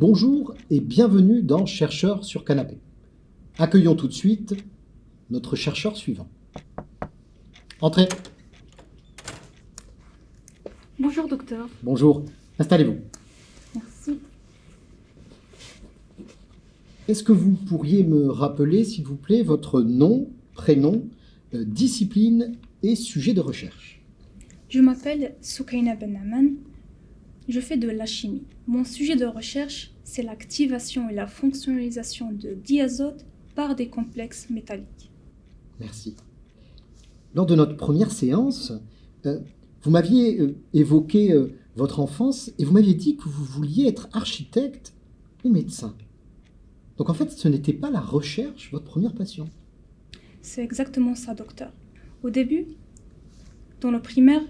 Bonjour et bienvenue dans Chercheurs sur Canapé. Accueillons tout de suite notre chercheur suivant. Entrez. Bonjour docteur. Bonjour, installez-vous. Merci. Est-ce que vous pourriez me rappeler, s'il vous plaît, votre nom, prénom, discipline et sujet de recherche? Je m'appelle Soukaina Benaman. Je fais de la chimie. Mon sujet de recherche, c'est l'activation et la fonctionnalisation de diazote par des complexes métalliques. Merci. Lors de notre première séance, vous m'aviez évoqué votre enfance et vous m'aviez dit que vous vouliez être architecte ou médecin. Donc en fait, ce n'était pas la recherche, votre première passion. C'est exactement ça, docteur. Au début, dans le primaire,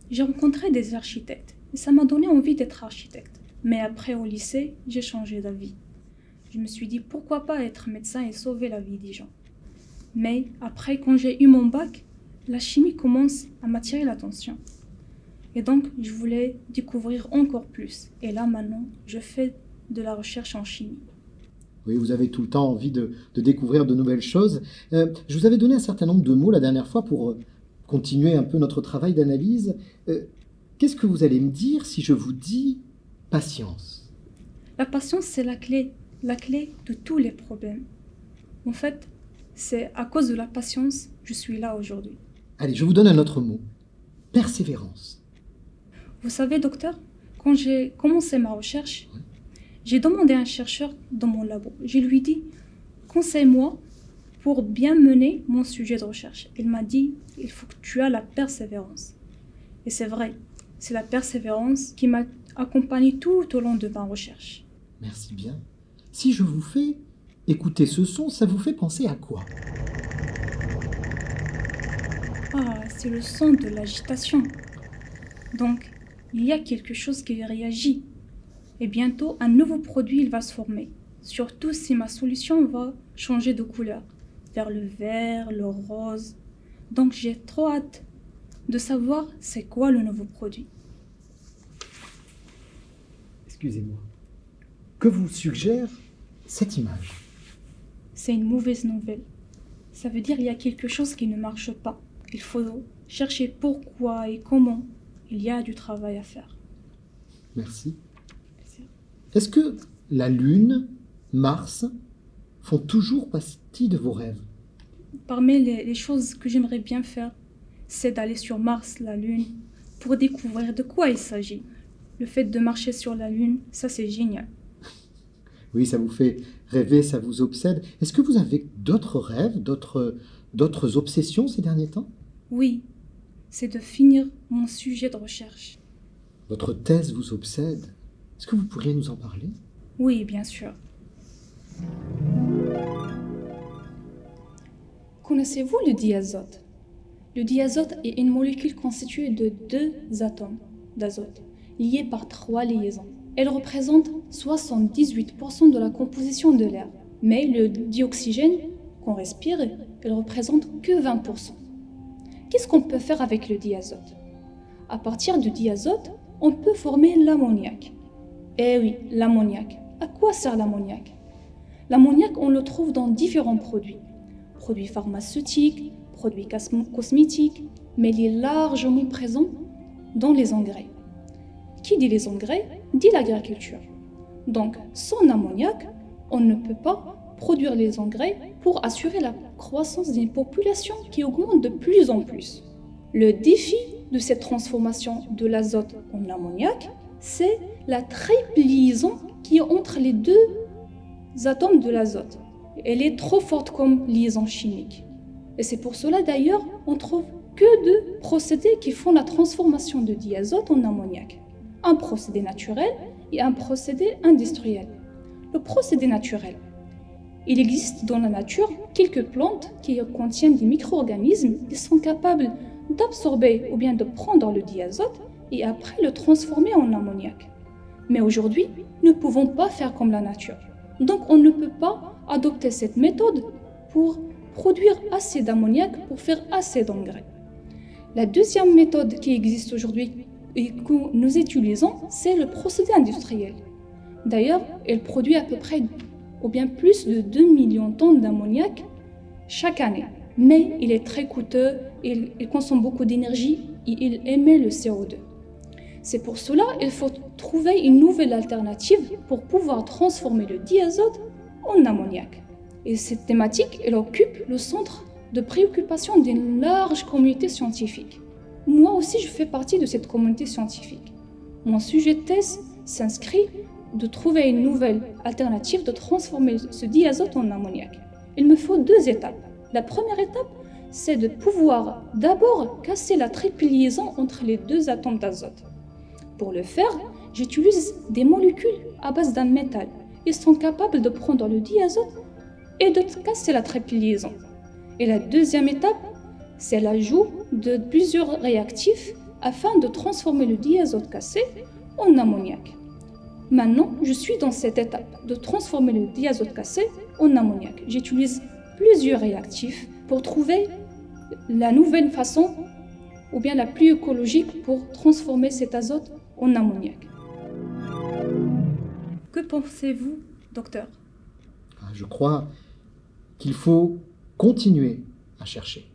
j'ai rencontré des architectes et ça m'a donné envie d'être architecte. Mais après, au lycée, j'ai changé d'avis. Je me suis dit pourquoi pas être médecin et sauver la vie des gens. Mais après, quand j'ai eu mon bac, la chimie commence à m'attirer l'attention. Et donc, je voulais découvrir encore plus. Et là, maintenant, je fais de la recherche en chimie. Oui, vous avez tout le temps envie de découvrir de nouvelles choses. Je vous avais donné un certain nombre de mots la dernière fois pour continuer un peu notre travail d'analyse. Qu'est-ce que vous allez me dire si je vous dis patience? La patience, c'est la clé de tous les problèmes. En fait, c'est à cause de la patience que je suis là aujourd'hui. Allez, je vous donne un autre mot. Persévérance. Vous savez, docteur, quand j'ai commencé ma recherche, j'ai demandé à un chercheur dans mon labo. Je lui ai dit, conseille-moi pour bien mener mon sujet de recherche. Il m'a dit, il faut que tu aies la persévérance. Et c'est vrai, c'est la persévérance qui m'a accompagné tout au long de ma recherche. Merci bien. Si je vous fais écouter ce son, ça vous fait penser à quoi? Ah, c'est le son de l'agitation. Donc, il y a quelque chose qui réagit. Et bientôt, un nouveau produit il va se former. Surtout si ma solution va changer de couleur, vers le vert, le rose. Donc, j'ai trop hâte de savoir c'est quoi le nouveau produit. Excusez-moi. Que vous suggère cette image? C'est une mauvaise nouvelle. Ça veut dire qu'il y a quelque chose qui ne marche pas. Il faut chercher pourquoi et comment. Il y a du travail à faire. Merci. Est-ce que la Lune, Mars, font toujours partie de vos rêves? Parmi les choses que j'aimerais bien faire, c'est d'aller sur Mars, la Lune, pour découvrir de quoi il s'agit. Le fait de marcher sur la Lune, ça c'est génial. Oui, ça vous fait rêver, ça vous obsède. Est-ce que vous avez d'autres rêves, d'autres obsessions ces derniers temps? Oui, c'est de finir mon sujet de recherche. Votre thèse vous obsède. Est-ce que vous pourriez nous en parler? Oui, bien sûr. Connaissez-vous le diazote? Le diazote est une molécule constituée de 2 atomes d'azote, liés par 3 liaisons. Elle représente 78% de la composition de l'air. Mais le dioxygène qu'on respire, elle représente que 20%. Qu'est-ce qu'on peut faire avec le diazote? À partir du diazote, on peut former l'ammoniac. Eh oui, l'ammoniac. À quoi sert l'ammoniac? L'ammoniac, on le trouve dans différents produits. Produits pharmaceutiques, produits cosmétiques, mais il est largement présent dans les engrais. Qui dit les engrais, dit l'agriculture. Donc, sans ammoniac, on ne peut pas produire les engrais pour assurer la croissance d'une population qui augmente de plus en plus. Le défi de cette transformation de l'azote en ammoniac, c'est la triple liaison qui est entre les 2 atomes de l'azote. Elle est trop forte comme liaison chimique. Et c'est pour cela d'ailleurs, on trouve que 2 procédés qui font la transformation de diazote en ammoniac. Un procédé naturel et un procédé industriel. Le procédé naturel. Il existe dans la nature quelques plantes qui contiennent des micro-organismes qui sont capables d'absorber ou bien de prendre le diazote et après le transformer en ammoniac. Mais aujourd'hui, nous ne pouvons pas faire comme la nature. Donc on ne peut pas adopter cette méthode pour produire assez d'ammoniac pour faire assez d'engrais. La deuxième méthode qui existe aujourd'hui et que nous utilisons, c'est le procédé industriel. D'ailleurs, elle produit à peu près, ou bien plus de 2 millions de tonnes d'ammoniac chaque année. Mais il est très coûteux, il consomme beaucoup d'énergie et il émet le CO2. C'est pour cela qu'il faut trouver une nouvelle alternative pour pouvoir transformer le diazote en ammoniac. Et cette thématique, elle occupe le centre de préoccupation d'une large communauté scientifique. Moi aussi, je fais partie de cette communauté scientifique. Mon sujet de thèse s'inscrit de trouver une nouvelle alternative de transformer ce diazote en ammoniac. Il me faut 2 étapes. La première étape, c'est de pouvoir d'abord casser la triple liaison entre les 2 atomes d'azote. Pour le faire, j'utilise des molécules à base d'un métal. Ils sont capables de prendre le diazote et de casser la triple liaison. Et la deuxième étape, c'est l'ajout de plusieurs réactifs afin de transformer le diazote cassé en ammoniac. Maintenant, je suis dans cette étape de transformer le diazote cassé en ammoniac. J'utilise plusieurs réactifs pour trouver la nouvelle façon ou bien la plus écologique pour transformer cet azote en ammoniac. Que pensez-vous, docteur? Je crois qu'il faut continuer à chercher.